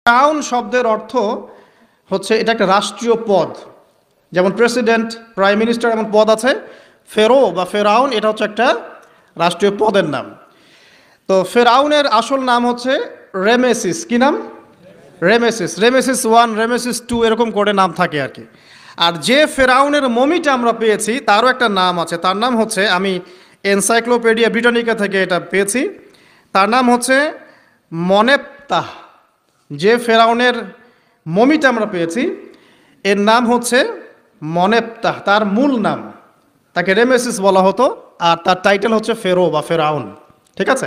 ফেরাউন শব্দের অর্থ হচ্ছে এটা একটা রাষ্ট্রীয় পদ, যেমন প্রেসিডেন্ট, প্রাইম মিনিস্টার এমন পদ আছে। ফেরো বা ফেরাউন এটা হচ্ছে একটা রাষ্ট্রীয় পদের নাম। তো ফেরাউনের আসল নাম হচ্ছে রেমেসিস। কি নাম? রেমেসিস। রেমেসিস 1, রেমেসিস 2 এরকম করে নাম থাকে আর কি। আর যে ফেরাউনের মমিটা আমরা পেয়েছি তারও একটা নাম আছে। তার নাম হচ্ছে, আমি এনসাইক্লোপিডিয়া ব্রিটানিকা থেকে এটা পেয়েছি, তার নাম হচ্ছে মনেপ্তাহ। যে ফেরাউনের মমিটা আমরা পেয়েছি এর নাম হচ্ছে মনেপ্তাহ, তার মূল নাম। তাকে রেমেসিস বলা হতো, আর তার টাইটেল হচ্ছে ফেরো বা ফেরাউন। ঠিক আছে।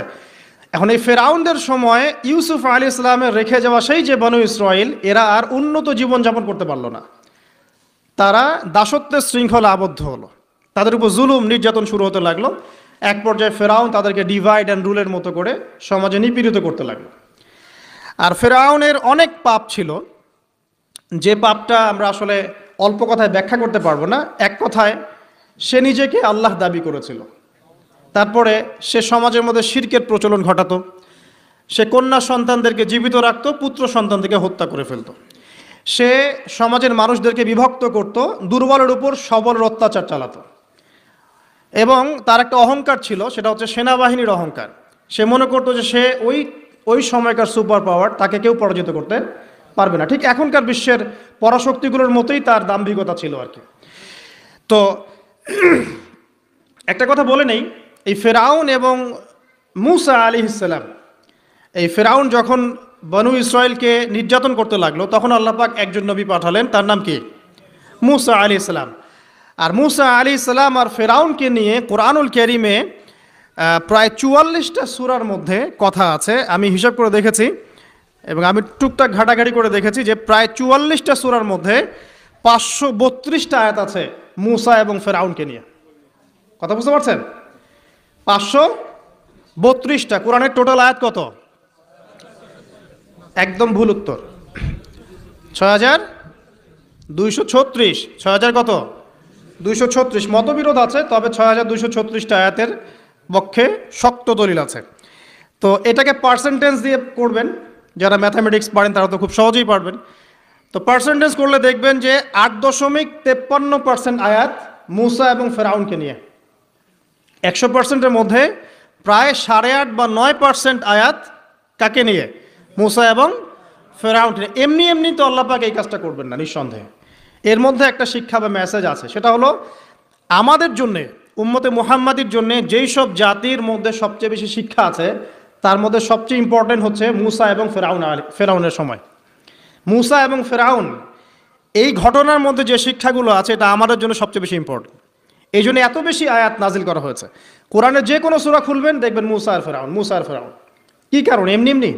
এখন এই ফেরাউনদের সময় ইউসুফ আলী ইসলামের রেখে যাওয়া সেই যে বনু ইসরাইল, এরা আর উন্নত জীবনযাপন করতে পারলো না। তারা দাসত্বের শৃঙ্খলা আবদ্ধ হলো, তাদের উপর জুলুম নির্যাতন শুরু হতে লাগলো। এক পর্যায়ে ফেরাউন তাদেরকে ডিভাইড অ্যান্ড রুলের মতো করে সমাজে নিপীড়িত করতে লাগলো। আর ফেরাউনের অনেক পাপ ছিল, যে পাপটা আমরা আসলে অল্প কথায় ব্যাখ্যা করতে পারবো না। এক কথায়, সে নিজেকে আল্লাহ দাবি করেছিল। তারপরে সে সমাজের মধ্যে শিরকের প্রচলন ঘটাতো। সে কন্যা সন্তানদেরকে জীবিত রাখতো, পুত্র সন্তানদেরকে হত্যা করে ফেলতো। সে সমাজের মানুষদেরকে বিভক্ত করত, দুর্বলের উপর সবলের অত্যাচার চালাতো। এবং তার একটা অহংকার ছিল, সেটা হচ্ছে সেনাবাহিনীর অহংকার। সে মনে করতো যে সে ওই সময়কার সুপার পাওয়ার, তাকে কেউ পরাজিত করতে পারবে না। ঠিক এখনকার বিশ্বের পরাশক্তিগুলোর মতোই তার দাম্ভিকতা ছিল আর কি। তো একটা কথা বলে নেই, এই ফেরাউন এবং মূসা আলাইহিসসালাম, এই ফেরাউন যখন বনু ইসরায়েলকে নির্যাতন করতে লাগলো, তখন আল্লাহ পাক একজন নবী পাঠালেন, তার নাম কি? মূসা আলাইহিস সালাম। আর মূসা আলাইহিস সালাম আর ফেরাউনকে নিয়ে কোরআনুল কারীমে প্রায় 44টা সূরার মধ্যে কথা আছে। আমি হিসাব করে দেখেছি এবং আমি টুকটাক ঘাটাঘাটি করে দেখেছি যে প্রায় 44টা সূরার মধ্যে 532টা আয়াত আছে মূসা এবং ফেরাউনকে নিয়ে। কথা বুঝতে পারছেন? 532টা। কোরআনের টোটাল আয়াত কত? একদম ভুল উত্তর, 6236। 6000 কত? 236। মতবিরোধ আছে, তবে 6236টা আয়াতের পক্ষে শক্ত দলিল আছে। তো এটাকে পার্সেন্টেজ দিয়ে করবেন, যারা ম্যাথামেটিক্স পারেন তারা তো খুব সহজেই পারবেন। তো পার্সেন্টেজ করলে দেখবেন যে 8.53% আয়াত মূসা এবং ফেরাউনকে নিয়ে। 100%-এর মধ্যে প্রায় 8.5 বা 9% আয়াত কাকে নিয়ে? মূসা এবং ফেরাউনকে নিয়ে। এমনি এমনি তো আল্লাহ পাক এই কাজটা করবেন না, নিঃসন্দেহে। এর মধ্যে একটা শিক্ষা বা মেসেজ আছে, সেটা হলো আমাদের জন্যে, উম্মতে মুহাম্মাদির জন্যে যেই সব জাতির মধ্যে সবচেয়ে বেশি শিক্ষা আছে, তার মধ্যে সবচেয়ে ইম্পর্টেন্ট হচ্ছে মূসা এবং ফেরাউনের সময়। মূসা এবং ফেরাউন, এই ঘটনার মধ্যে যে শিক্ষাগুলো আছে, এটা আমাদের জন্য সবচেয়ে বেশি ইম্পর্টেন্ট। এই জন্য এত বেশি আয়াত নাজিল করা হয়েছে। কোরআনের যে কোনো সূরা খুলবেন দেখবেন মূসা আর ফেরাউন, মূসা আর ফেরাউন। কী কারণ? এমনি এমনি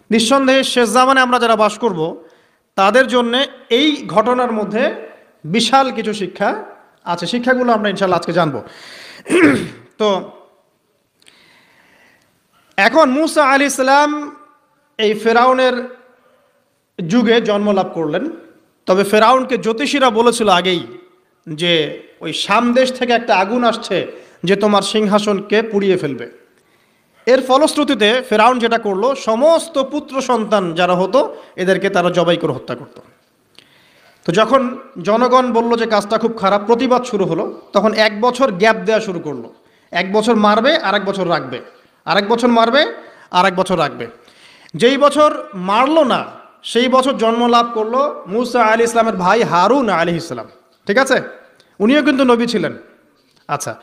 নিঃসন্দেহে শেষ জামানে আমরা যারা বাস করব, তাদের জন্য এই ঘটনার মধ্যে বিশাল কিছু শিক্ষা আছে। শিক্ষাগুলো আমরা ইনশাল্লাহ আজকে জানব। তো এখন মূসা আলাইহিস সালাম এই ফেরাউনের যুগে জন্ম লাভ করলেন। তবে ফেরাউনকে জ্যোতিষীরা বলেছিল আগেই যে ওই শাম দেশ থেকে একটা আগুন আসছে যে তোমার সিংহাসনকে পুড়িয়ে ফেলবে। এর ফলশ্রুতিতে ফেরাউন যেটা করলো, সমস্ত পুত্র সন্তান যারা হতো এদেরকে তারা জবাই করে হত্যা করত। তো যখন জনগণ বলল যে কাজটা খুব খারাপ, প্রতিবাদ শুরু হলো, তখন 1 বছর গ্যাপ দেওয়া শুরু করলো। 1 বছর মারবে, আরেক বছর রাখবে, আরেক বছর মারবে, আরেক বছর রাখবে। যেই বছর মারলো না, সেই বছর জন্ম লাভ করলো মূসা আলাইহিস ইসলামের ভাই হারুন আলাইহিস সালাম। ঠিক আছে, উনিও কিন্তু নবী ছিলেন। আচ্ছা,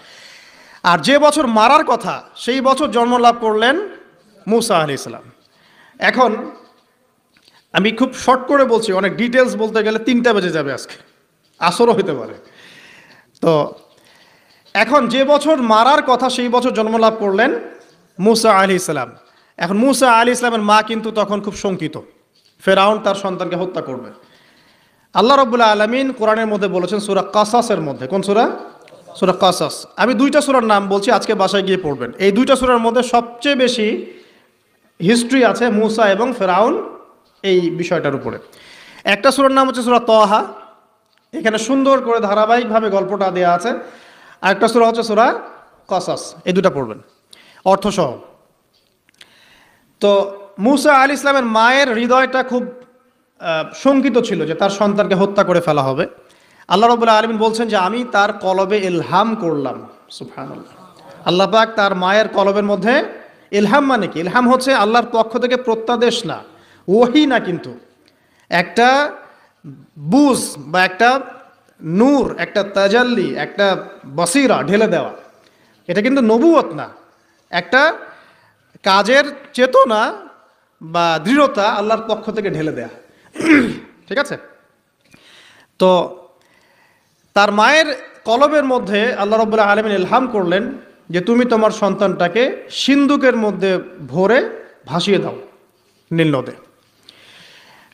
আর যে বছর মারার কথা সেই বছর জন্ম লাভ করলেন মূসা আলাইহিস সালাম। এখন আমি খুব শর্ট করে বলছি, অনেক ডিটেলস বলতে গেলে 3টা বেজে যাবে, আজকে আসরও হতে পারে। তো এখন যে বছর মারার কথা সেই বছর জন্ম লাভ করলেন মূসা আলাইহিস সালাম। এখন মূসা আলাইহিস সালামের মা কিন্তু তখন খুব শঙ্কিত, ফেরাউন তার সন্তানকে হত্যা করবে। আল্লাহ রাব্বুল আলামিন কোরআনের মধ্যে বলেছেন সূরা কাসাসের মধ্যে। কোন সূরা? সূরা কাসাস। আমি 2টা সূরার নাম বলছি, আজকে বাসায় গিয়ে পড়বেন। এই 2টা সূরার মধ্যে সবচেয়ে বেশি হিস্ট্রি আছে মূসা এবং ফেরাউন এই বিষয়টার উপরে। একটা সূরার নাম হচ্ছে সূরা তাহা, এখানে সুন্দর করে ধারাবাহিকভাবে গল্পটা দেওয়া আছে। আর একটা সূরা হচ্ছে সূরা কাসাস। এই 2টা পড়বেন অর্থসহ। তো মুসা আলাইহিস সালামের মায়ের হৃদয়টা খুব শঙ্কিত ছিল যে তার সন্তানকে হত্যা করে ফেলা হবে। আল্লাহ রাব্বুল আলামিন বলছেন যে আমি তার কলবে ইলহাম করলাম। সুবহানাল্লাহ। আল্লাহ পাক তার মায়ের কলবের মধ্যে ইলহাম, মানে কি? ইলহাম হচ্ছে আল্লাহর পক্ষ থেকে প্রত্যাদেশ না, ওহী না, কিন্তু একটা বুঝ বা একটা নূর, একটা তাজাল্লি, একটা বসিরা ঢেলে দেওয়া। এটা কিন্তু নবুয়ত না, একটা কাজের চেতনা বা দৃঢ়তা আল্লাহর পক্ষ থেকে ঢেলে দেয়া। ঠিক আছে? তো তার মায়ের কলবের মধ্যে আল্লাহ রাব্বুল আলামিন ইলহাম করলেন যে তুমি তোমার সন্তানটাকে সিন্দুকের মধ্যে ভরে ভাসিয়ে দাও নীল নদে।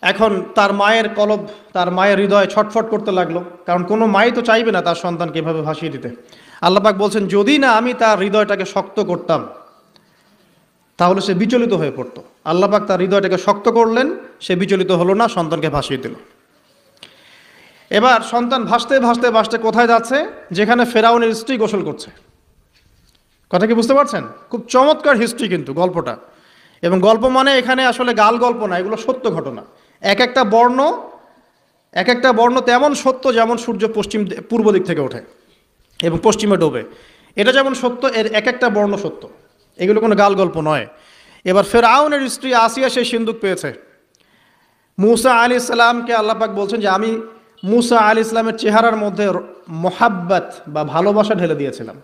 এখন তার মায়ের কলব, তার মায়ের হৃদয় ছটফট করতে লাগলো, কারণ কোনো মাই তো চাইবে না তার সন্তানকে এভাবে ভাসিয়ে দিতে। আল্লাহ পাক বলছেন যদি না আমি তার হৃদয়টাকে শক্ত করতাম তাহলে সে বিচলিত হয়ে পড়তো। আল্লাহ পাক তার হৃদয়টাকে শক্ত করলেন, সে বিচলিত হলো না, সন্তানকে ভাসিয়ে দিল। এবার সন্তান ভাসতে ভাসতে ভাসতে কোথায় যাচ্ছে? যেখানে ফেরাউনের স্ত্রী গোসল করছে। কথা কি বুঝতে পারছেন? খুব চমৎকার হিস্ট্রি কিন্তু গল্পটা। এবং গল্প মানে এখানে আসলে গাল গল্প না, এগুলো সত্য ঘটনা। এক একটা বর্ণ তেমন সত্য যেমন সূর্য পূর্ব দিক থেকে ওঠে এবং পশ্চিমে ডোবে। এটা যেমন সত্য, এর এক একটা বর্ণ সত্য, এগুলো কোনো গাল গল্প নয়। এবার ফেরাউনের স্ত্রী আসিয়া সেই সিন্দুক পেয়েছে। মুসা আলাইহিস সালামকে আল্লাহ পাক বলছেন যে আমি মুসা আলাইহিস সালামের চেহারার মধ্যে মোহাব্বত বা ভালোবাসা ঢেলে দিয়েছিলাম।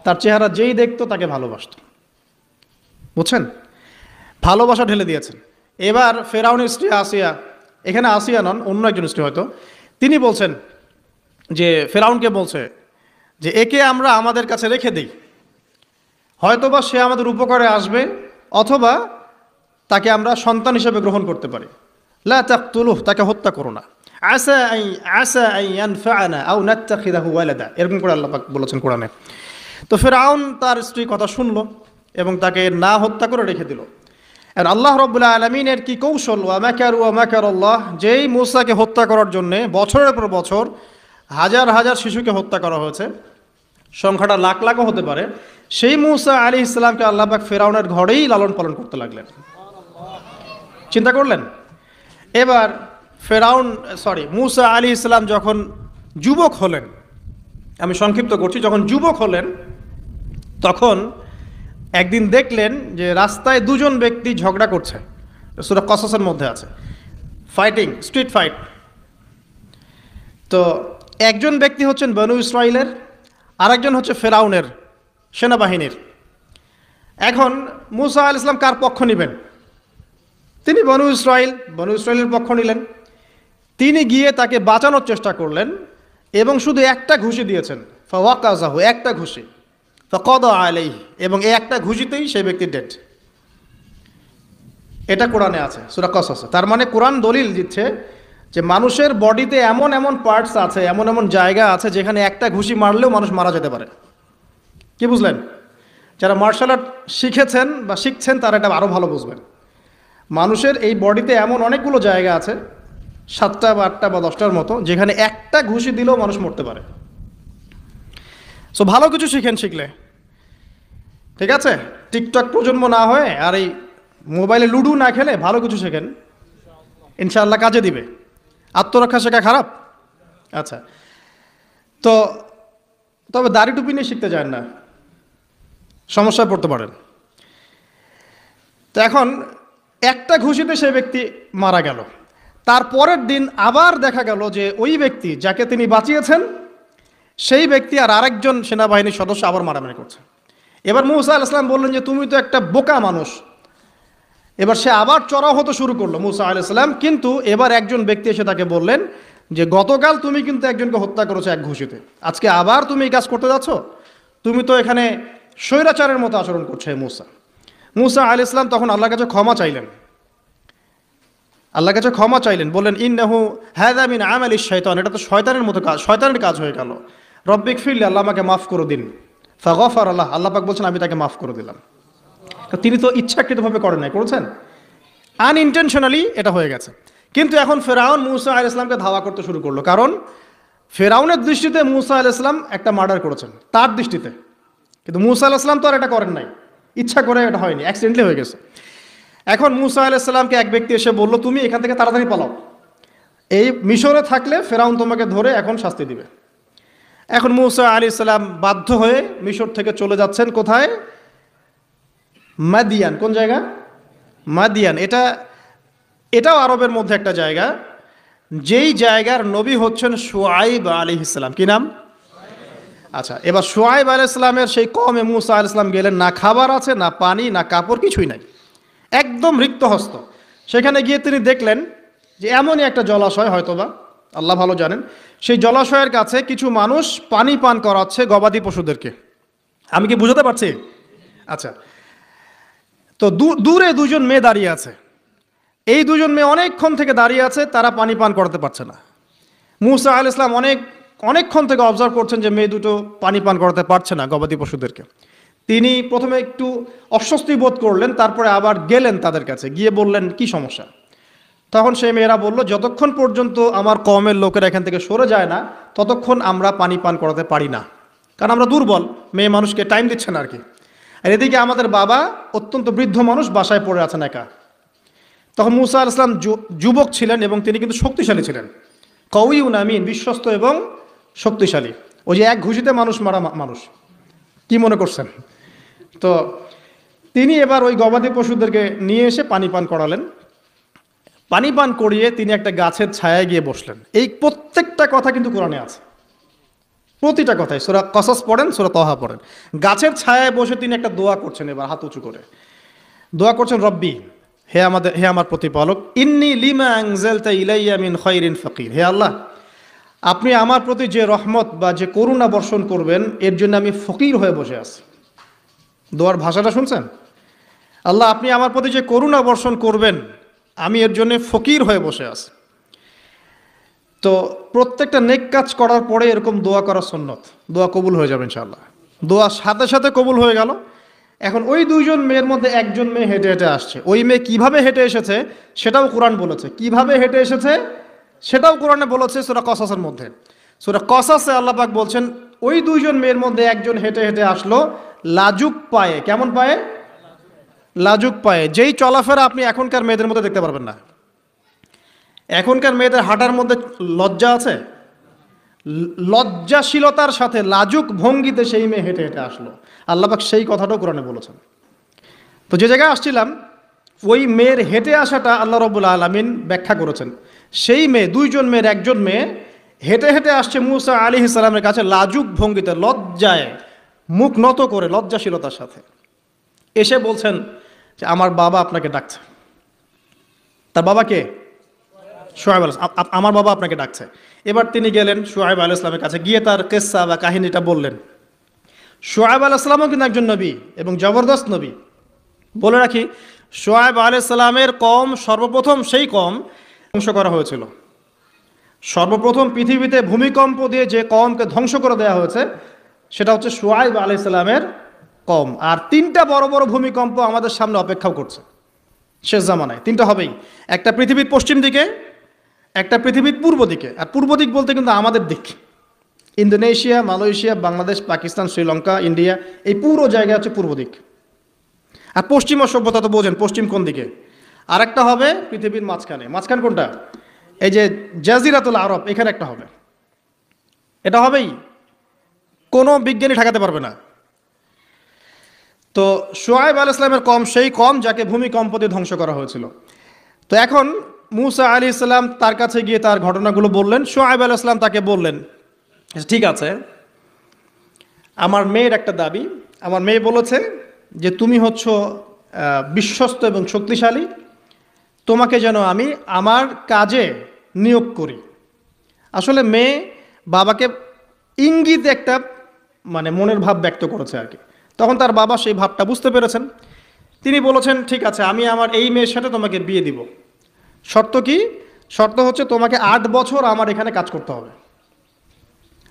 তার চেহারা যেই দেখতো তাকে ভালোবাসত। বুঝছেন? ভালোবাসা ঢেলে দিয়েছেন। এবার ফেরাউনের স্ত্রী আসিয়া, এখানে আসিয়া নন, অন্য একজন স্ত্রী হয়তো, তিনি বলছেন যে ফেরাউনকে বলছে যে একে আমরা আমাদের কাছে রেখে দিই, হয়তোবা সে আমাদের উপকারে আসবে, অথবা তাকে আমরা সন্তান হিসেবে গ্রহণ করতে পারি। লা তাকতুলুহ, তাকে হত্যা করো না। আসা আন ইয়ানফা'না আও নাত্তাখিযাহু ওয়ালাদা, এরকম করে আল্লাহ পাক বলেছেন কোরআনে। তো ফেরাউন তার স্ত্রীর কথা শুনলো এবং তাকে না হত্যা করে রেখে দিল। আর আল্লাহ রাব্বুল আলামিনের কি কৌশল! ওয়া মাকারু ওয়া মাকারাল্লাহ, যেই মূসাকে হত্যা করার জন্য বছরের পর বছর হাজার হাজার শিশুকে হত্যা করা হয়েছে, সংখ্যাটা লাখ লাখও হতে পারে, সেই মূসা আলাইহিস সালামকে আল্লাহ পাক ফেরাউনের ঘরেই লালন পালন করতে লাগলেন। চিন্তা করলেন? এবার মূসা আলাইহিস সালাম যখন যুবক হলেন, আমি সংক্ষিপ্ত করছি, যখন যুবক হলেন তখন একদিন দেখলেন যে রাস্তায় দুজন ব্যক্তি ঝগড়া করছে। সূরা কসসের মধ্যে আছে, স্ট্রিট ফাইট। তো একজন ব্যক্তি হচ্ছেন বনু ইসরাইলের, আরেকজন হচ্ছে ফেরাউনের সেনাবাহিনীর। এখন মূসা আলাইহিস সালাম কার পক্ষ নেবেন? তিনি বনু ইসরাইলের পক্ষ নিলেন। তিনি গিয়ে তাকে বাঁচানোর চেষ্টা করলেন এবং শুধু একটা ঘুষি দিয়েছেন, ফাওয়াকাযাহু, একটা ঘুষি, ফাকাদা আলাইহি, এবং এই একটা ঘুষিতেই সেই ব্যক্তি ডেড। এটা কোরআনে আছে সূরা কসসে। তার মানে কোরআন দলিল দিচ্ছে যে মানুষের বডিতে এমন এমন পার্টস আছে, এমন এমন জায়গা আছে যেখানে একটা ঘুষি মারলেও মানুষ মারা যেতে পারে। কি বুঝলেন? যারা মার্শাল আর্ট শিখেছেন বা শিখছেন তারা এটা আরও ভালো বুঝবেন। মানুষের এই বডিতে এমন অনেকগুলো জায়গা আছে, 7টা বা 8টা বা 10টার মতো, যেখানে একটা ঘুষি দিলেও মানুষ মরতে পারে। সো ভালো কিছু শিখেন, শিখলে ঠিক আছে। টিকটক প্রজন্ম না হয়ে আর এই মোবাইলে লুডু না খেলে ভালো কিছু শেখেন, ইনশাআল্লাহ কাজে দিবে। আত্মরক্ষা শেখা খারাপ? আচ্ছা, তো তবে দাড়ি টুপি নিয়ে শিখতে যান না, সমস্যায় পড়তে পারেন। তো এখন একটা ঘুষিতে সেই ব্যক্তি মারা গেল। তার পরের দিন আবার দেখা গেল যে ওই ব্যক্তি যাকে তিনি বাঁচিয়েছেন সেই ব্যক্তি আর আরেকজন সেনাবাহিনীর সদস্য আবার মারামারি করছে। এবার মূসা আলাইহিস সালাম বললেন যে তুমি তো একটা বোকা মানুষ। এবার সে আবার চড়াও হতে শুরু করলো মূসা আলাইহিস সালাম, কিন্তু এবার একজন ব্যক্তি এসে তাকে বললেন যে গতকাল তুমি কিন্তু একজনকে হত্যা করেছো এক ঘুষিতে, আজকে আবার তুমি এই কাজ করতে যাচ্ছ, তুমি তো এখানে স্বৈরাচারের মতো আচরণ করছো। মূসা আলাইহিস সালাম তখন আল্লাহর কাছে ক্ষমা চাইলেন, বললেন ইন্নাহু হাযা মিন আমালিশ শাইতান, এটা তো শয়তানের মতো কাজ, শয়তানের কাজ হয়ে গেল। রব্বিক ফিরলি, আল্লাহ আমাকে মাফ করে দিন। ফাগফার আল্লাহ, আল্লাহ পাক বলছেন আমি তাকে মাফ করে দিলাম। তিনি তো ইচ্ছাকৃতভাবে করেন নাই, করেছেন আনইনটেনশনালি, এটা হয়ে গেছে। কিন্তু এখন ফেরাউন মূসা আলাইহিস সালামকে ধাওয়া করতে শুরু করলো, কারণ ফেরাউনের দৃষ্টিতে মূসা আলাইহিস সালাম একটা মার্ডার করেছেন তার দৃষ্টিতে, কিন্তু মূসা আলাইহিস সালাম তো আর এটা করেন নাই, ইচ্ছা করে এটা হয়নি, অ্যাক্সিডেন্টলি হয়ে গেছে। এখন মুসা আলাইহিস সালামকে এক ব্যক্তি এসে বলল, তুমি এখান থেকে তাড়াতাড়ি পালাও, এই মিশরে থাকলে ফেরাউন তোমাকে ধরে এখন শাস্তি দিবে। এখন মুসা আলাইহিস সালাম বাধ্য হয়ে মিশর থেকে চলে যাচ্ছেন কোথায়? মাদিয়ান। কোন জায়গা? মাদিয়ান। এটাও আরবের মধ্যে একটা জায়গা, যেই জায়গার নবী হচ্ছেন শুআইব আলাইহিস সালাম। কি নাম? আচ্ছা, এবার শুআইব আলাইহিস সালামের সেই কওমে মুসা আলাইহিস সালাম গেলেন, না খাবার আছে, না পানি, না কাপড়, কিছুই নাই, একদম রিক্ত হস্ত। সেখানে গিয়ে তিনি দেখলেন যে এমনই একটা জলাশয়, হয়তোবা আল্লাহ ভালো জানেন, সেই জলাশয়ের কাছে কিছু মানুষ পানি পান করাচ্ছে গবাদি পশুদেরকে। আমি কি বুঝাতে পারছি? আচ্ছা, তো দূরে দুজন মেয়ে দাঁড়িয়ে আছে। এই দুজন মেয়ে অনেকক্ষণ থেকে দাঁড়িয়ে আছে, তারা পানি পান করাতে পারছে না। মুসা আলাইহিস সালাম অনেকক্ষণ থেকে অবজার্ভ করছেন যে মেয়ে দুটো পানি পান করাতে পারছে না গবাদি পশুদেরকে। তিনি প্রথমে একটু অস্বস্তি বোধ করলেন, তারপরে আবার গেলেন তাদের কাছে, গিয়ে বললেন কি সমস্যা। তখন সেই মেয়েরা বলল, যতক্ষণ পর্যন্ত আমার কওমের লোকেরা এখান থেকে সরে যায় না, ততক্ষণ আমরা পানি পান করাতে পারি না, কারণ আমরা দুর্বল, মেয়ে মানুষকে টাইম দিচ্ছে না আর কি। আর এদিকে আমাদের বাবা অত্যন্ত বৃদ্ধ মানুষ, বাসায় পড়ে আছেন একা। তখন মুসা আলাইহিস সালাম যুবক ছিলেন এবং তিনি কিন্তু শক্তিশালী ছিলেন, কওয়িউন আমিন, বিশ্বস্ত এবং শক্তিশালী। ওই যে এক ঘুষিতে মানুষ মারা মানুষ, কি মনে করছেন? তো তিনি এবার ওই গবাদি পশুদেরকে নিয়ে এসে পানি পান করালেন। পানি পান করিয়ে তিনি একটা গাছের ছায়ায় গিয়ে বসলেন। এই প্রত্যেকটা কথা কিন্তু কোরআনে আছে, প্রতিটা কথাই। সূরা কসস পড়েন, সূরা তাহা পড়েন। গাছের ছায়ায় বসে তিনি একটা দোয়া করছেন, এবার হাত উঁচু করে দোয়া করছেন, রব্বি, হে আমার প্রতিপালক, ইন্নী লিমা আনজালতা ইলাইয়া মিন খায়রিন ফাকির। হে আল্লাহ, আপনি আমার প্রতি যে রহমত বা যে করুণা বর্ষণ করবেন, এর জন্য আমি ফকির হয়ে বসে আছি। দোয়ার ভাষাটা শুনছেন? আল্লাহ, আপনি আমার প্রতি যে করুণা বর্ষণ করবেন, আমি এর জন্য ফকির হয়ে বসে আছি। তো প্রত্যেকটা নেক কাজ করার পরে এরকম দোয়া করা সুন্নত, দোয়া কবুল হয়ে যাবে ইনশাআল্লাহ। দোয়া সাথে সাথে কবুল হয়ে গেল। এখন ওই দুইজন মেয়ের মধ্যে একজন মেয়ে হেঁটে হেঁটে আসছে। ওই মেয়ে কিভাবে হেঁটে এসেছে সেটাও কোরআন বলেছে, কিভাবে হেঁটে এসেছে সেটাও কোরআনে বলেছে সূরা কসাসের মধ্যে। সূরা কসাসে আল্লাহ পাক বলছেন, ওই দুইজন মেয়ের মধ্যে একজন হেঁটে হেঁটে আসলো লাজুক পায়ে। কেমন পায়ে? লাজুক পায়ে। যেই চলাফেরা আপনি এখনকার মেয়েদের মধ্যে দেখতে পারবেন না। এখনকার মেয়েদের হাঁটার মধ্যে লজ্জা আছে, লজ্জাশীলতার সাথে লাজুক ভঙ্গিতে সেই মেয়ে হেঁটে হেঁটে আসলো। আল্লাহ পাক সেই কথাটাও কোরআনে বলেছেন। তো যে জায়গায় আসছিলাম, ওই মেয়ের হেঁটে আসাটা আল্লাহ রাব্বুল আলামিন ব্যাখ্যা করেছেন। সেই মেয়ে, দুইজন মেয়ের একজন মেয়ে হেঁটে হেঁটে আসছে মুসা আলাইহিস সালামের কাছে লাজুক ভঙ্গিতে, লজ্জায় মুখ নত করে, লজ্জাশীলতার সাথে এসে বলছেন যে আমার বাবা আপনাকে ডাকছে। তার বাবা কে? শুআয়ব আলাইহিস সালাম। আমার বাবা আপনাকে ডাকছে। এবার তিনি গেলেন শুআয়ব আলাইহিস সালামের কাছে, গিয়ে তার কিসসা বা কাহিনীটা বললেন। শুআয়ব আলাইহিস সালামও কিন্তু একজন নবী এবং জবরদস্ত নবী। বলে রাখি, শুআয়ব আলাইহিস সালামের কওম সর্বপ্রথম সেই কওম ধ্বংস করা হয়েছিল। সর্বপ্রথম পৃথিবীতে ভূমিকম্প দিয়ে যে কওমকে ধ্বংস করে দেওয়া হয়েছে সেটা হচ্ছে শুআয়ব আলাইহিস সালামের কওম। আর তিনটা বড় বড় ভূমিকম্প আমাদের সামনে অপেক্ষাও করছে শেষ জামানায়। তিনটা হবেই, একটা পৃথিবীর পশ্চিম দিকে, একটা পৃথিবীর পূর্ব দিকে। আর পূর্ব দিক বলতে কিন্তু আমাদের দিক, Indonesia, Malaysia, Bangladesh, Pakistan, Sri Lanka, India, এই পুরো জায়গা হচ্ছে পূর্ব দিক। আর পশ্চিমা সভ্যতা তো বোঝেন, পশ্চিম কোন দিকে। আর একটা হবে পৃথিবীর মাঝখানে। মাঝখান কোনটা? এই যে জাজিরাতুল আরব, এখানে একটা হবে। এটা হবেই, কোনো বিজ্ঞানী ঠেকাতে পারবে না। তো শুআয়ব আলাইহিস সালামের কওম সেই কওম যাকে ভূমিকম্প দিয়ে ধ্বংস করা হয়েছিল। তো এখন মুসা আলাইহিস সালাম তার কাছে গিয়ে তার ঘটনাগুলো বললেন। শুআয়ব আলাইহিস সালাম তাকে বললেন, ঠিক আছে, আমার মেয়ের একটা দাবি। আমার মেয়ে বলেছে যে তুমি হচ্ছ বিশ্বস্ত এবং শক্তিশালী, তোমাকে যেন আমি আমার কাজে নিয়োগ করি। আসলে মেয়ে বাবাকে ইঙ্গিতে একটা মানে মনের ভাব ব্যক্ত করেছে আর কি। তখন তার বাবা সেই ভাবটা বুঝতে পেরেছেন। তিনি বলেছেন, ঠিক আছে, আমি আমার এই মেয়ের সাথে তোমাকে বিয়ে দিব। শর্ত কি? শর্ত হচ্ছে তোমাকে 8 বছর আমার এখানে কাজ করতে হবে।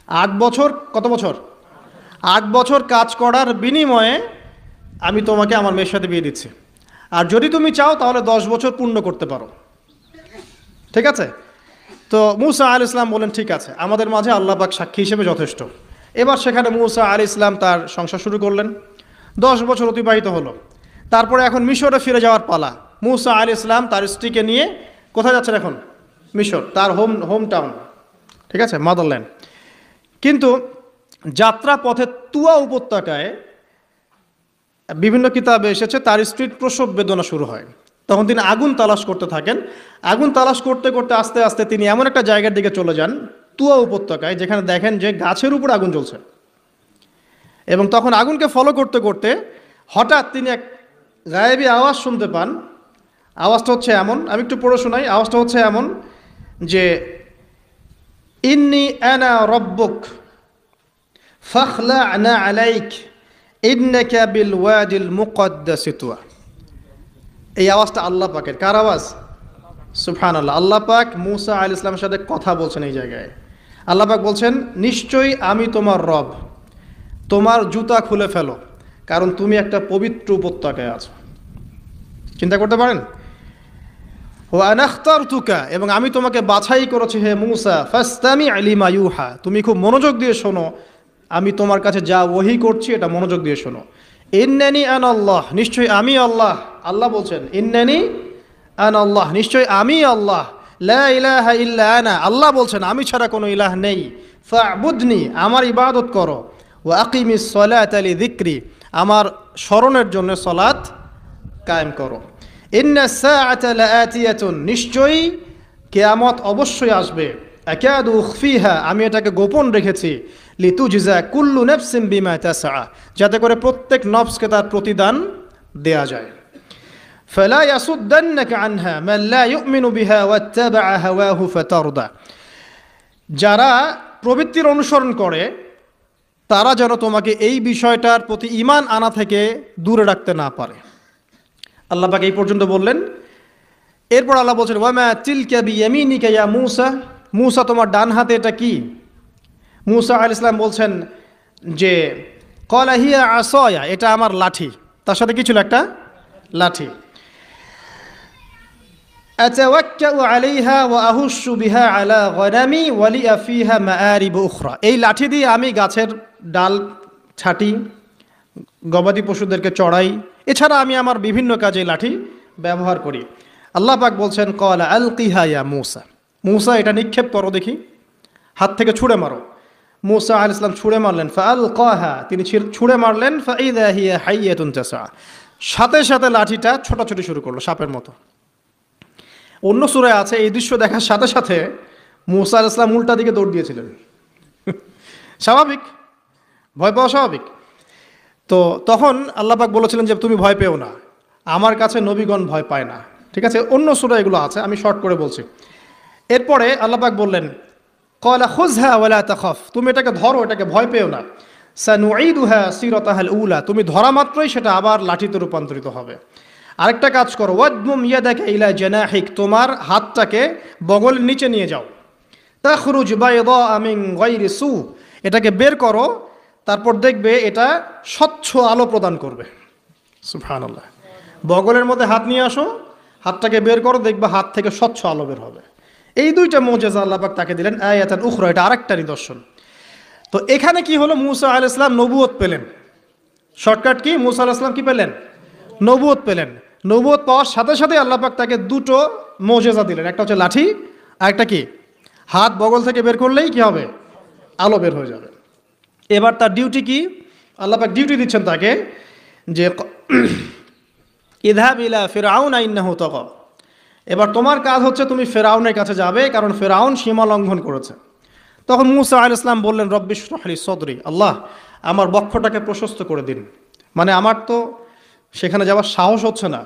8 বছর, কত বছর? 8 বছর কাজ করার বিনিময়ে আমি তোমাকে আমার মেয়ের সাথে বিয়ে দিচ্ছি। আর যদি তুমি চাও তাহলে 10 বছর পূর্ণ করতে পারো। ঠিক আছে? তো মুসা আলাইহিস সালাম বলেন, ঠিক আছে, আমাদের মাঝে আল্লাহ পাক সাক্ষী হিসেবে যথেষ্ট। এবার সেখানে মুসা আলাইহিস সালাম তার সংসার শুরু করলেন। 10 বছর অতিবাহিত হলো। তারপরে এখন মিশরে ফিরে যাওয়ার পালা। মুসা আলাইহিস সালাম তার স্ত্রীকে নিয়ে কোথায় যাচ্ছেন এখন? মিশর, তার হোম টাউন, ঠিক আছে, মাদারল্যান্ড। কিন্তু যাত্রা পথে তুয়া উপত্যকায় বিভিন্ন কিতাবে এসেছে তার স্ত্রীর প্রসব বেদনা শুরু হয়। তখন তিনি আগুন তালাশ করতে থাকেন। আগুন তালাশ করতে করতে আস্তে আস্তে তিনি এমন একটা জায়গার দিকে চলে যান, তুয়া উপত্যকায়, যেখানে দেখেন যে গাছের উপর আগুন জ্বলছে। এবং তখন আগুনকে ফলো করতে করতে হঠাৎ তিনি এক গায়েবী আওয়াজ শুনতে পান। আওয়াজটা হচ্ছে এমন, আমি একটু পড়ে শোনাই। আওয়াজটা হচ্ছে এমন যে ইন্নি আনা রব্বুক ফাখলা'না আলাইক ইন্নাকা বিল ওয়াদিল মুকদ্দাসি তুয়া। এই আওয়াজটা আল্লাহ পাকের। কার আওয়াজ? সুবহানাল্লাহ। আল্লাহ পাক মুসা আলাইহিস সালামের সাথে কথা বলছেন এই জায়গায়। আল্লাহ পাক বলছেন, নিশ্চয়ই আমি তোমার রব, তোমার জুতা খুলে ফেলো, কারণ তুমি একটা পবিত্র উপত্যকায় আছো। চিন্তা করতে পারেন? ওয়া আনা আখতারতুকা, এবং আমি তোমাকে বাছাই করেছি হে মুসা, ফাসতামি লিমা ইউহা, তুমি খুব মনোযোগ দিয়ে শোনো, আমি তোমার কাছে যা ওহী করছি এটা মনোযোগ দিয়ে শোনো। ইন্নানি আনা আল্লাহ, নিশ্চয়ই আমি আল্লাহ। আল্লাহ বলছেন ইন্নানি আনা আল্লাহ, নিশ্চয়ই আমি আল্লাহ। লা ইলাহা ইল্লা আনা, আল্লাহ বলছেন আমি ছাড়া কোনো ইলাহ নেই। ফা'বুদনি, আমার ইবাদত করো। ওয়া আকিমিস সালাতা লিযিকরি, আমার স্মরণের জন্য সালাত কায়েম করো। ইন্নাস সাআতা লাআতিয়াতুন, নিশ্চয়ই কিয়ামত অবশ্যই আসবে। আকাদু উখফিহা, আমি এটাকে গোপন রেখেছি। লিতুজজা কুল্লু নাফসিন বিমা তাসআ, যাতে করে প্রত্যেক নফসকে তার প্রতিদান দেয়া যায়। ফালা ইয়াসুদ্দান্নাকা আনহা মান লা ইউমিনু বিহা ওয়াত্তাবা'a হাওয়াহু ফাতারদা, যারা প্রবৃত্তির অনুসরণ করে তারা যেন তোমাকে এই বিষয়টার প্রতি ঈমান আনা থেকে দূরে রাখতে না পারে। আল্লাহ পাক এই পর্যন্ত বললেন। এরপর আল্লাহ বলছেন, ওয়ামা তিলকা বিয়ামিনিকা ইয়া মূসা, মূসা তোমার ডান হাতে এটা কি? মূসা আলাইহিস সালাম বলছেন যে ক্বালা হিয়া আসায়া, এটা আমার লাঠি। তার সাথে কি ছিল? একটা লাঠি। আতাওয়াক্কাউ আলাইহা ওয়া আহুশু বিহা আলা গনামি ওয়া লিয়া ফিহা মাআরিব উখরা, এই লাঠি দিয়ে আমি গাছের ডাল ছাঁটি, গবাদি পশুদেরকে চড়াই, এছাড়া আমি আমার বিভিন্ন কাজে লাঠি ব্যবহার করি। আল্লাহ পাক বলছেন, ক্বালা আলকিহা ইয়া মূসা, মূসা এটা নিক্ষেপ করো দেখি, হাত থেকে ছুঁড়ে মারো। মূসা আলাইহিস সালাম ছুঁড়ে মারলেন। ফাআলকাহা, তিনি ছুঁড়ে মারলেন। ফাইযা হিয়া হাইয়াতুন তাসআ, সাথে সাথে লাঠিটা ছোটাছুটি শুরু করলো সাপের মতো। অন্য সূরায় আছে এই দৃশ্য দেখার সাথে সাথে মূসা আলাইহিস সালাম উল্টা দিকে দৌড় দিয়েছিলেন। স্বাভাবিক, ভয় পাওয়া স্বাভাবিক। তো তখন আল্লাহ পাক বলেছিলেন যে তুমি ভয় পেও না, আমার কাছে নবীগণ ভয় পায় না। ঠিক আছে, অন্য সূরায় এগুলো আছে, আমি শর্ট করে বলছি। এরপরে আল্লাহ পাক বললেন, ক্বালা খুযহা ওয়ালা তাখাফ, তুমি এটাকে ধরো, এটাকে ভয় পেও না। সানুঈদুহা সিরাতাহাল উলা, তুমি ধরা মাত্রই সেটা আবার লাঠিতে রূপান্তরিত হবে। আরেকটা কাজ করো, ওয়াদমুম ইয়াদাকা ইলা জানাহিক, তোমার হাতটাকে বগলের নিচে নিয়ে যাও। তাখরুজ বাইদা মিন গায়রি সু, এটাকে বের করো, তারপর দেখবে এটা স্বচ্ছ আলো প্রদান করবে। সুবহানাল্লাহ। বগলের মধ্যে হাত নিয়ে আসো, হাতটাকে বের করো, দেখবে হাত থেকে স্বচ্ছ আলো বের হবে। এই দুইটা মুজিজা আল্লাহ পাক তাকে দিলেন। আয়াতান উখরা, এটা আরেকটা নিদর্শন। তো এখানে কি হলো? মূসা আলাইহিস সালাম নবুয়ত পেলেন। Shortcut key? মূসা আলাইহিস সালাম কি পেলেন? নবুয়ত পেলেন। নবুয়ত পাওয়ার সাথে সাথে আল্লাহ পাক তাকে দুটো মুজিজা দিলেন। একটা হচ্ছে লাঠি, আর একটা কি? হাত বগল থেকে বের করলেই কি হবে? আলো বের হয়ে যাবে। এবার তার ডিউটি কি? আল্লাহ পাক ডিউটি দিচ্ছেন তাকে যে ইযহাব ইলা ফিরআউনা ইন্নাহু তাগা, এবার তোমার কাজ হচ্ছে তুমি ফেরাউনের কাছে যাবে, কারণ ফেরাউন সীমা লঙ্ঘন করেছে। তখন মূসা আলাইহিস সালাম বললেন, রব্বি ইশরাহ লি সদরি, আল্লাহ আমার বক্ষটাকে প্রশস্ত করে দিন। মানে আমার তো সেখানে যাওয়ার সাহস হচ্ছে না,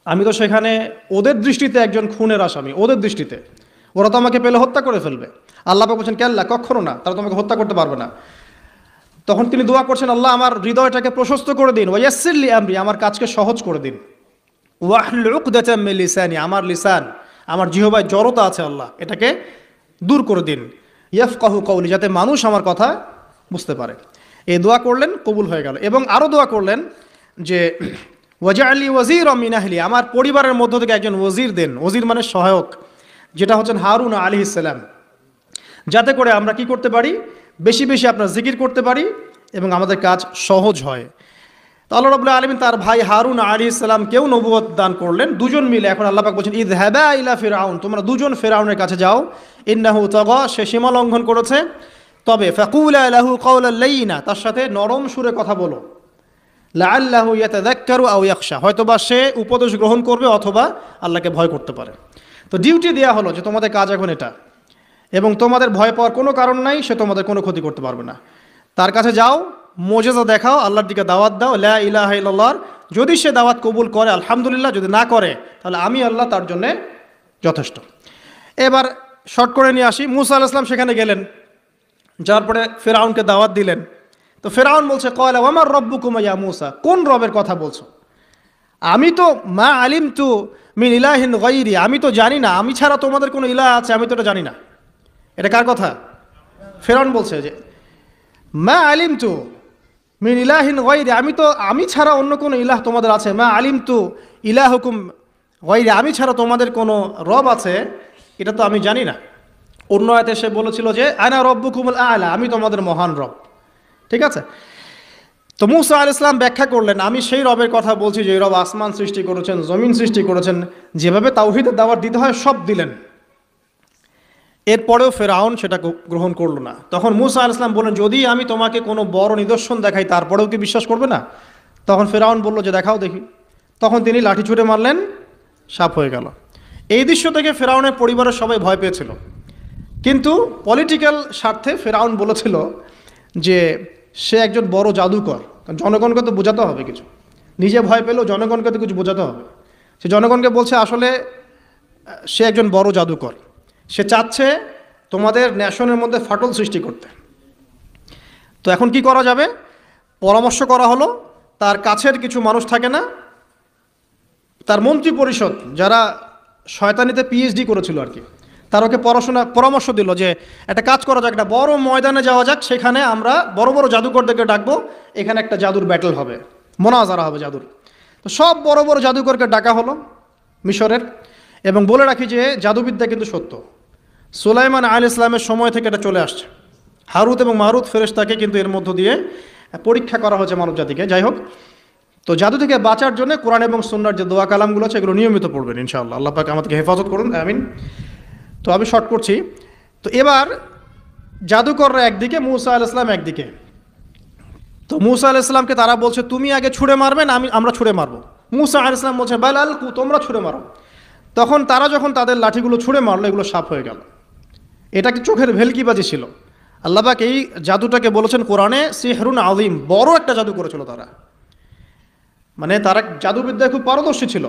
আমি তো সেখানে ওদের দৃষ্টিতে একজন খুনের আসামি, ওদের দৃষ্টিতে ওরা তো আমাকে পেলে হত্যা করে ফেলবে। আল্লাহ পাক বলছেন, কেল্লা, কখনো না, তারা তোমাকে হত্যা করতে পারবে না। তখন তিনি দোয়া করছেন, আল্লাহ আমার হৃদয়টাকে প্রশস্ত করে দিন, ওয়া ইয়াসসির লি আমরি, আমার কাজকে সহজ করে দিন। ওয়াহলুল উকদাতাম মিন লিসানি, আমার লিসান, আমার জিহ্বায় জড়তা আছে আল্লাহ, এটাকে দূর করে দিন। ইয়াফকাহু কওলি, যাতে মানুষ আমার কথা বুঝতে পারে। এই দোয়া করলেন, কবুল হয়ে গেল। এবং আরও দোয়া করলেন যে ওয়াজআলি ওয়াজিরাম মিন আহলি, আমার পরিবারের মধ্য থেকে একজন ওয়াজির দেন। ওয়াজির মানে সহায়ক, যেটা হচ্ছেন হারুন আলাইহিস সালাম, যাতে করে আমরা কি করতে পারি? বেশি বেশি আপনার জিকির করতে পারি এবং আমাদের কাজ সহজ হয়। তো আল্লাহ রাব্বুল আলামিন তার ভাই হারুন আলাইহিস সালামকেও নবুয়ত দান করলেন, দুজন মিলে। এখন আল্লাহ পাক বলছেন, ইযহাবা ইলা ফিরআউন, তোমরা দুজন ফিরআউনের কাছে যাও, ইন্নাহু তাগা, সে সীমা লঙ্ঘন করেছে, তবে ফাকুলা লাহু কাওলাল লাইয়িনা, তার সাথে নরম সুরে কথা বলো, লাআল্লাহু ইয়াতাযাক্কারু আও ইয়াখশা, হয়তোবা সে উপদেশ গ্রহণ করবে অথবা আল্লাহকে ভয় করতে পারে। তো ডিউটি দেওয়া হলো যে তোমাদের কাজ এখন এটা, এবং তোমাদের ভয় পাওয়ার কোনো কারণ নাই, সে তোমাদের কোনো ক্ষতি করতে পারবে না। তার কাছে যাও, মোজেজা দেখাও, আল্লাহর দিকে দাওয়াত দাও, লা ইলাহা ইল্লাল্লাহ। যদি সে দাওয়াত কবুল করে আলহামদুলিল্লাহ, যদি না করে তাহলে আমি আল্লাহ তার জন্যে যথেষ্ট। এবার শর্ট করে নিয়ে আসি, মুসা আলাইহিস সালাম সেখানে গেলেন, যার পরে ফিরআউনকে দাওয়াত দিলেন। তো ফিরআউন বলছে, ক্বালা ওয়ামার রব্বুকুম ইয়া মুসা, কোন রবের কথা বলছো? আমি তো মা আলিমতু মিন ইলাহিন গায়রি, আমি তো জানি না, আমি ছাড়া তোমাদের কোনো ইলাহ আছে আমি তো এটা জানি না। এটা কার কথা? ফিরআউন বলছে যে মা আলিমতু মিন ইলাহিন গায়রি, আমি ছাড়া অন্য কোনো ইলাহ তোমাদের আছে, মা আলিমতু ইলাহুকুম গায়রি, আমি ছাড়া তোমাদের কোনো রব আছে এটা তো আমি জানি না। অন্য আয়াতে সে বলেছিল যে আনা রব্বুকুমুল আ'লা, আমি তোমাদের মহান রব। ঠিক আছে? তো মুসা আলাইহিস সালাম ব্যাখ্যা করলেন, আমি সেই রবের কথা বলছি যে রব আসমান সৃষ্টি করেছেন, জমিন সৃষ্টি করেছেন, যেভাবে তাওহীদের দাওয়াত দিতে হয় সব দিলেন। এরপরেও ফেরাউন সেটা গ্রহণ করলো না। তখন মুসা আলাইহিস সালাম বললেন, যদি আমি তোমাকে কোনো বড় নিদর্শন দেখাই তারপরেও কি বিশ্বাস করবে না? তখন ফেরাউন বলল যে দেখাও দেখি। তখন তিনি লাঠি ছুঁড়ে মারলেন, সাপ হয়ে গেল। এই দৃশ্য থেকে ফেরাউনের পরিবারের সবাই ভয় পেয়েছিল, কিন্তু পলিটিক্যাল স্বার্থে ফেরাউন বলেছিল যে সে একজন বড় জাদুকর, জনগণকে তো বোঝাতে হবে কিছু, নিজে ভয় পেলেও জনগণকে তো কিছু বোঝাতে হবে। সে জনগণকে বলছে আসলে সে একজন বড় জাদুকর, সে চাচ্ছে তোমাদের ন্যাশনের মধ্যে ফাটল সৃষ্টি করতে। তো এখন কি করা যাবে? পরামর্শ করা হলো, তার কাছের কিছু মানুষ থাকে না, তার মন্ত্রী পরিষদ যারা শয়তানিতে পিএইচডি করেছিল আর কি, তার ওকে পরামর্শ দিল যে একটা কাজ করা যাক, একটা বড় ময়দানে যাওয়া যাক, সেখানে আমরা বড় বড় জাদুকরদেরকে ডাকবো, এখানে একটা জাদুর ব্যাটল হবে, মোনাজারা হবে জাদুর। তো সব বড় বড় জাদুকরকে ডাকা হলো মিশরের, এবং বলে রাখি যে জাদুবিদ্যা কিন্তু সত্য, সুলাইমান আলাইহিস সালামের সময় থেকে এটা চলে আসছে। হারুত এবং মারুত ফেরেশতাকে কিন্তু এর মধ্য দিয়ে পরীক্ষা করা হয়েছে মানব জাতিকে। যাই হোক, তো জাদু থেকে বাঁচার জন্য কোরআন এবং সুন্নাহর যে দোয়া কালামগুলো আছে এগুলো নিয়মিত পড়বেন ইনশাআল্লাহ। আল্লাহ পাক আমাদেরকে হেফাজত করুন, আমিন। তো আমি শর্ট করছি। তো এবার জাদুকররা একদিকে, মুসা আলাইহিস সালাম একদিকে। তো মুসা আলাইহিস সালামকে তারা বলছে তুমি আগে ছুঁড়ে মারবে না আমরা ছুঁড়ে মারবো। মুসা আলাইহিস সালাম বলছে বাল আলকু, তোমরা ছুঁড়ে মারো। তখন তারা যখন তাদের লাঠিগুলো ছুঁড়ে মারলো, এগুলো সাপ হয়ে গেল। এটা কি চোখের ভেলকিবাজি ছিল? আল্লাহ পাক এই জাদুটাকে বলেছেন কোরআনে সিহরুন আযীম, বড় একটা জাদু করেছিল তারা, মানে তারা জাদুবিদ্যায় খুব পারদর্শী ছিল।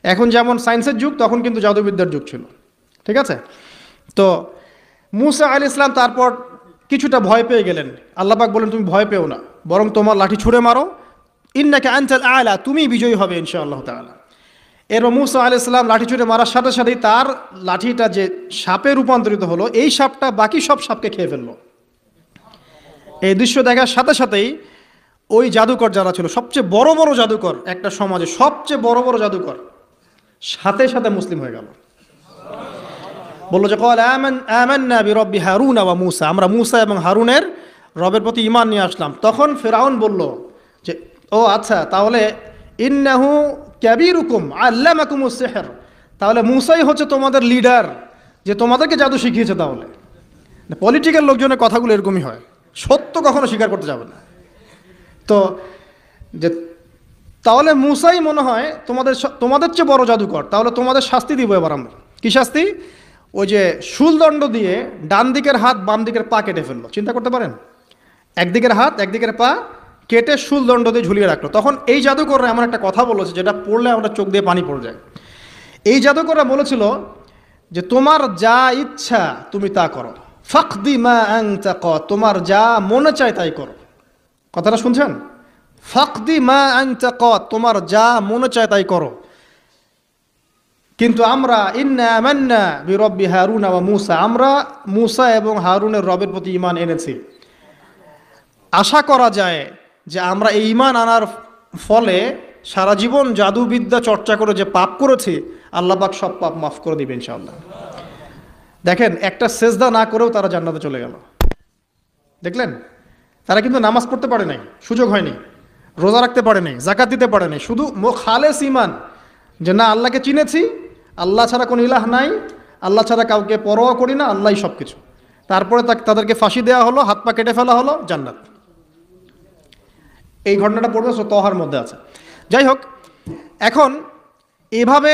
এখন যেমন সায়েন্সের যুগ, তখন কিন্তু জাদুবিদ্যার যুগ ছিল। ঠিক আছে? তো মুসা আলাইহিস সালাম তারপর কিছুটা ভয় পেয়ে গেলেন। আল্লাহ পাক বলেন তুমি ভয় পেও না, বরং তোমার লাঠি ছুঁড়ে মারো, ইন্নাকা আনতাল আ'লা, তুমি বিজয়ী হবে ইনশাআল্লাহ তাআলা। এরপর মুসা আলাইহিস সালাম লাঠি ছুঁড়ে মারার সাথে সাথেই তার লাঠিটা যে সাপে রূপান্তরিত হলো, এই সাপটা বাকি সব সাপকে খেয়ে ফেললো। এই দৃশ্য দেখার সাথে সাথেই ওই জাদুকর যারা ছিল, সবচেয়ে বড় বড় জাদুকর, একটা সমাজে সবচেয়ে বড় বড় জাদুকর, সাথে সাথে মুসলিম হয়ে গেল। বললো যে ক্বালা আমান্না বিরব্বি হারুন ওয়া মুসা, আমরা মুসা এবং হারুনের রবের প্রতি ঈমান নিয়ে আসলাম। তখন ফিরআউন বলল যে ও আচ্ছা, তাহলে ইন্নাহু কাবীরুকুম আল্লামাকুমুস সিহর, তাহলে মুসাই হচ্ছে তোমাদের লিডার, যে তোমাদেরকে জাদু শিখিয়েছে। তাহলে পলিটিক্যাল লোকজনের কথাগুলো এরকমই হয়, সত্য কখনো স্বীকার করতে যাবে না। তো যে তাহলে মুসাই মনে হয় তোমাদের চেয়ে বড় জাদুকর, তাহলে তোমাদের শাস্তি দিব এবার আমরা। কি শাস্তি? ওই যে শুলদণ্ড দিয়ে ডান দিকের হাত বাম দিকের পা কেটে ফেললো। চিন্তা করতে পারেন, একদিকের হাত একদিকের পা কেটে শুলদণ্ড দিয়ে ঝুলিয়ে রাখলো। তখন এই জাদুকররা এমন একটা কথা বলেছে যেটা পড়লে আমরা চোখ দিয়ে পানি পড়ে যায়। এই জাদুকররা বলেছিল যে তোমার যা ইচ্ছা তুমি তা করো, ফাকদি মা আনতা ক, তোমার যা মনে চায় তাই করো। কথাটা শুনছেন? ফাকদি মা আনতা ক, তোমার যা মনে চায় তাই করো। কিন্তু আমরা ইন্না আমান্না বিরব্বি হারুন ওয়া মুসা, আমরা মুসা এবং হারুনের রবের প্রতি ঈমান এনেছি। আশা করা যায় যে আমরা এই ঈমান আনার ফলে সারা জীবন জাদুবিদ্যা চর্চা করে যে পাপ করেছি, আল্লাহ পাক সব পাপ মাফ করে দিবেন ইনশাআল্লাহ। দেখেন, একটা সেজদা না করেও তারা জান্নাতে চলে গেল। দেখলেন, তারা কিন্তু নামাজ পড়তে পারে নাই, সুযোগ হয়নি। রোজা রাখতে পারেনি, জাকাত দিতে পারেনি, শুধু খালেস ঈমান যে না আল্লাহকে চিনেছি, আল্লাহ ছাড়া কোনো ইলাহ নাই, আল্লাহ ছাড়া কাউকে পরোয়া করি না, আল্লাহই সব কিছু। তারপরে তাদেরকে ফাঁসি দেওয়া হলো, হাত পা কেটে ফেলা হলো, জান্নাত। এই ঘটনাটা পড়বে তহার মধ্যে আছে। যাই হোক, এখন এভাবে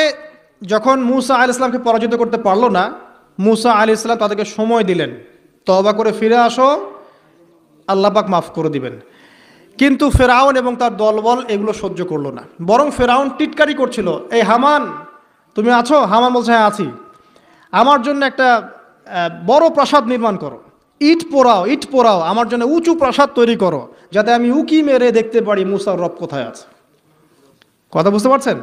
যখন মূসা আলাইহিস সালামকে পরাজিত করতে পারলো না, মূসা আলাইহিস সালাম তাদেরকে সময় দিলেন, তওবা করে ফিরে আসো, আল্লাহ পাক মাফ করে দিবেন। কিন্তু ফেরাউন এবং তার দলবল এগুলো সহ্য করলো না, বরং ফেরাউন টিটকারি করছিল, এই হামান তুমি আছো? হামান বলছে হ্যাঁ আছি, আমার জন্য একটা বড় প্রাসাদ নির্মাণ করো, ইট পোড়াও, আমার জন্য উঁচু প্রাসাদ তৈরি করো, যাতে আমি উকি মেরে দেখতে পারি মূসার রব কোথায় আছে। কথা বুঝতে পারছেন?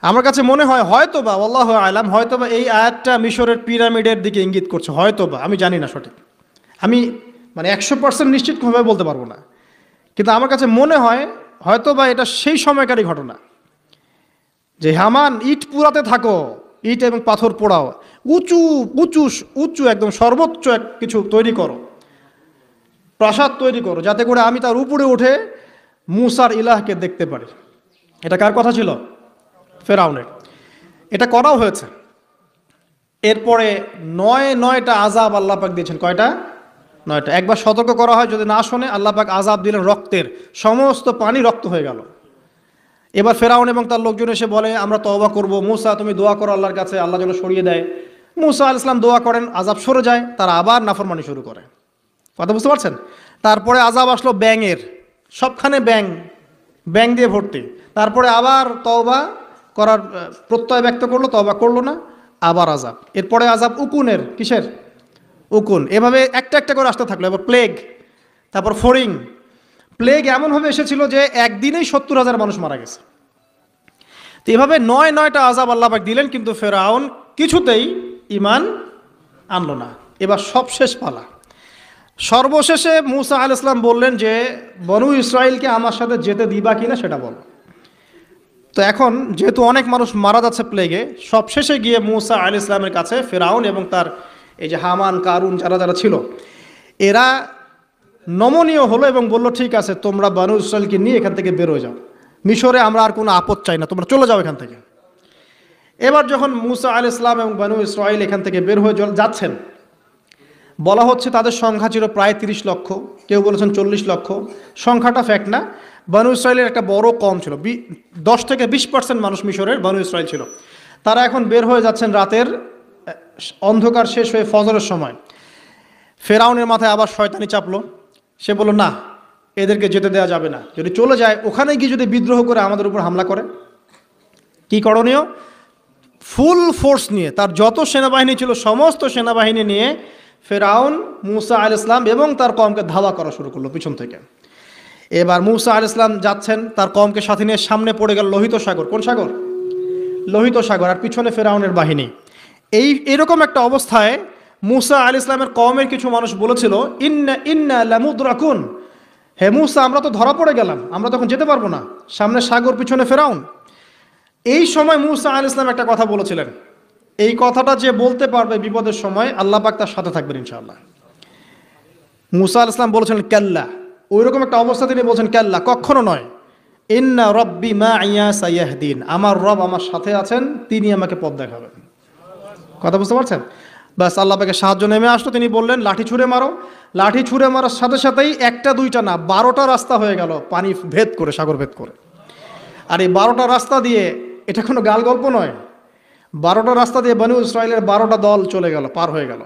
আমার কাছে মনে হয় হয়তোবা, আল্লাহু আলাম, হয়তোবা এই আয়াতটা মিশরের পিরামিডের দিকে ইঙ্গিত করছে, হয়তোবা, আমি জানি না সঠিক, আমি মানে 100% নিশ্চিতভাবে বলতে পারবো না, কিন্তু আমার কাছে মনে হয় হয়তোবা এটা সেই সময়কারই ঘটনা, যে হামান ইট পুরাতে থাকো, ইট এবং পাথর পোড়াও, উঁচু উঁচু উঁচু একদম সর্বোচ্চ এক কিছু তৈরি করো, প্রাসাদ তৈরি করো, যাতে করে আমি তার উপরে উঠে মূসার ইলাহকে দেখতে পারি। এটা কার কথা ছিল? ফেরাউনের। এটা করাও হয়েছে। এরপরে 9টা আযাব আল্লাহ পাক দিয়েছেন। কয়টা? 9টা। একবার সতর্ক করা হয়, যদি না শোনে আল্লাহ পাক আযাব দিলেন রক্তের, সমস্ত পানি রক্ত হয়ে গেল। এবার ফেরাউন এবং তার লোকজন এসে বলে আমরা তওবা করব, মূসা তুমি দোয়া করো আল্লাহর কাছে, আল্লাহ যেন সরিয়ে দেয়। মূসা আলাইহিস সালাম দোয়া করেন, আযাব সরে যায়, তারা আবার নাফরমানি শুরু করে। কথা বুঝতে পারছেন? তারপরে আযাব আসলো ব্যাঙের, সবখানে ব্যাঙ দিয়ে ভর্তি। তারপরে আবার তওবা করার প্রত্যয় ব্যক্ত করলো, তওবা করলো না, আবার আযাব। এরপরে আযাব উকুনের, কিসের? উকুন। এভাবে একটা একটা করে আসতে থাকলো। এবার প্লেগ, তারপর ফড়িং। প্লেগ এমনভাবে এসেছিল যে একদিনেই 70,000 মানুষ মারা গেছে। তো এভাবে 9টা আযাব আল্লাহ পাক দিলেন, কিন্তু ফেরাউন কিছুতেই ঈমান আনলো না। এবার সবশেষ পালা। সর্বশেষে মূসা আলাইহিস সালাম বললেন যে বনু ইসরাইলকে আমার সাথে যেতে দিবা কিনা সেটা বলো। তো এখন যেহেতু অনেক মানুষ মারা যাচ্ছে প্লেগে, সবশেষে গিয়ে মূসা আলাইহিস সালামের কাছে ফেরাউন এবং তার এই যে হামান, কারুন, যারা ছিল, এরা নমনীয় হলো এবং বলল ঠিক আছে, তোমরা বনু ইসরাইলকে নিয়ে এখান থেকে বের হয়ে যাও, মিশরে আমরা আর কোনো আপদ চাই না, তোমরা চলে যাও এখান থেকে। এবার যখন মূসা আলাইহিস সালাম এবং বনু ইসরাইল এখান থেকে বের হয়ে যাচ্ছেন, বলা হচ্ছে তাদের সংখ্যা ছিল প্রায় 30 লক্ষ, কেউ বলেছেন 40 লক্ষ। সংখ্যাটা ফ্যাক্ট না। বনু ইসরাইলের একটা বড় কম ছিল, 10 থেকে 20% মানুষ মিশরের বনু ইসরাইল ছিল। তারা এখন বের হয়ে যাচ্ছেন রাতের অন্ধকার শেষ হয়ে ফজরের সময়। ফেরাউনের মাথায় আবার শয়তানি চাপলো। সে বলল না, এদেরকে যেতে দেওয়া যাবে না, যদি চলে যায় ওখানে গিয়ে যদি বিদ্রোহ করে আমাদের উপর হামলা করে, কি করণীয়? ফুল ফোর্স নিয়ে, তার যত সেনাবাহিনী ছিল সমস্ত সেনাবাহিনী নিয়ে ফেরাউন মূসা আলাইহিস সালাম এবং তার কওমকে ধাওয়া করা শুরু করলো পিছন থেকে। এবার মূসা আলাইহিস সালাম যাচ্ছেন, তার কওমকে সাথে নিয়ে, সামনে পড়ে গেল লোহিত সাগর। কোন সাগর? লোহিত সাগর। আর পিছনে ফেরাউনের বাহিনী। এইরকম একটা অবস্থায় মূসা আলাইহিস সালামের কওমের কিছু মানুষ বলেছিল ইন্না লামুদরাকুন, হে মূসা আমরা তো ধরা পড়ে গেলাম, আমরা তখন যেতে পারবো না, সামনে সাগর, পিছনে ফেরাউন। এই সময় মূসা আলাইহিস সালাম একটা কথা বলেছিলেন, এই কথাটা যে বলতে পারবে বিপদের সময় আল্লাহ পাক তার সাথে থাকবেন ইনশাআল্লাহ। মূসা আলাইহিস সালাম বলেছেন কাল্লা, ওইরকম একটা অবস্থা তিনি বলছেন কাল্লা, কখনো নয়, ইন্না রব্বি মাইয়া সাইয়াহদিন, আমার রব আমার সাথে আছেন, তিনি আমাকে পথ দেখাবেন। কথা বুঝতে পারছেন? ব্যাস আল্লাহ পাকের সাহায্য নেমে আসলো। তিনি বললেন লাঠি ছুঁড়ে মারো। লাঠি ছুঁড়ে মারার সাথে সাথেই একটা দুইটা না 12টা রাস্তা হয়ে গেল, পানি ভেদ করে, সাগর ভেদ করে। আর এই 12টা রাস্তা দিয়ে, এটা কোনো গাল গল্প নয়, 12টা রাস্তা দিয়ে বনু ইসরাইলের 12টা দল চলে গেল, পার হয়ে গেল।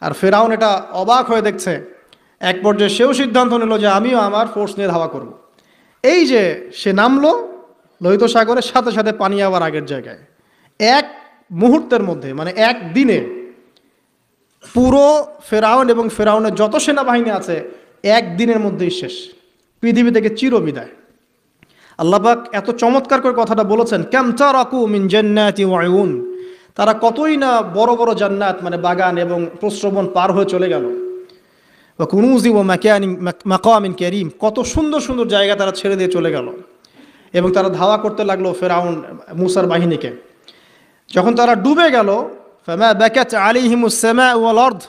আর ফেরাউন এটা অবাক হয়ে দেখছে। এক পর্যায়ে সেও সিদ্ধান্ত নিল যে আমিও আমার ফোর্স নিয়ে ধাওয়া করব। এই যে সে নামলো লোহিত সাগরের, সাথে সাথে পানি আবার আগের জায়গায়। এক মুহূর্তের মধ্যে, মানে এক দিনে পুরো ফেরাউন এবং ফেরাউনের যত সেনাবাহিনী আছে এক দিনের মধ্যেই শেষ, পৃথিবী থেকে চিরবিদায়। আল্লাহ পাক এত চমৎকার করে কথাটা বলেছেন, কাম তারাকু মিন জান্নাতি ওয়া উয়ুন, তারা কতই না বড় বড় জান্নাত মানে বাগান এবং প্রস্রবণ পার হয়ে চলে গেল। ওয়া কুনুজি ওয়া মাকামিন কারীম, কত সুন্দর সুন্দর জায়গা তারা ছেড়ে দিয়ে চলে গেল। এবং তারা ধাওয়া করতে লাগলো ফেরাউন মূসার বাহিনীকে। যখন তারা ডুবে গেল, ফামা বাকাত আলাইহিমুস সামাউ ওয়াল আরদ,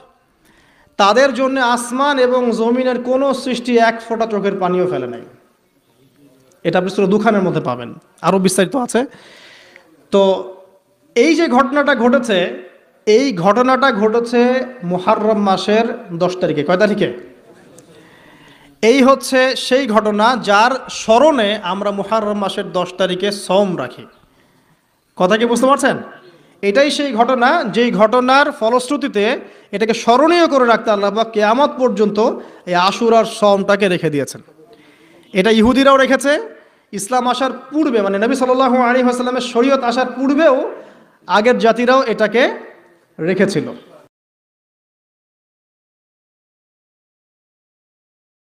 তাদের জন্য আসমান এবং জমিনের কোনো সৃষ্টি এক ফোঁটা চোখের পানিও ফেলে নাই। এটা আপনি সূরা দুখানের মধ্যে পাবেন, আরও বিস্তারিত আছে। তো এই যে ঘটনাটা ঘটেছে, এই ঘটনাটা ঘটেছে মুহররম মাসের 10 তারিখে। কয় তারিখে? এই হচ্ছে সেই ঘটনা যার স্মরণে আমরা মুহররম মাসের 10 তারিখে সওম রাখি। কথা কি বুঝতে পারছেন? এটাই সেই ঘটনা, যেই ঘটনার ফলশ্রুতিতে এটাকে স্মরণীয় করে রাখতে আল্লাহ পাক কিয়ামত পর্যন্ত এই আশুরার সওমটাকে রেখে দিয়েছেন। এটা ইহুদিরাও রেখেছে, ইসলাম আসার পূর্বে, মানে নবী সাল্লাল্লাহু আলাইহি ওয়াসাল্লামের শরীয়ত আসার পূর্বেও আগের জাতিরাও এটাকে রেখেছিল।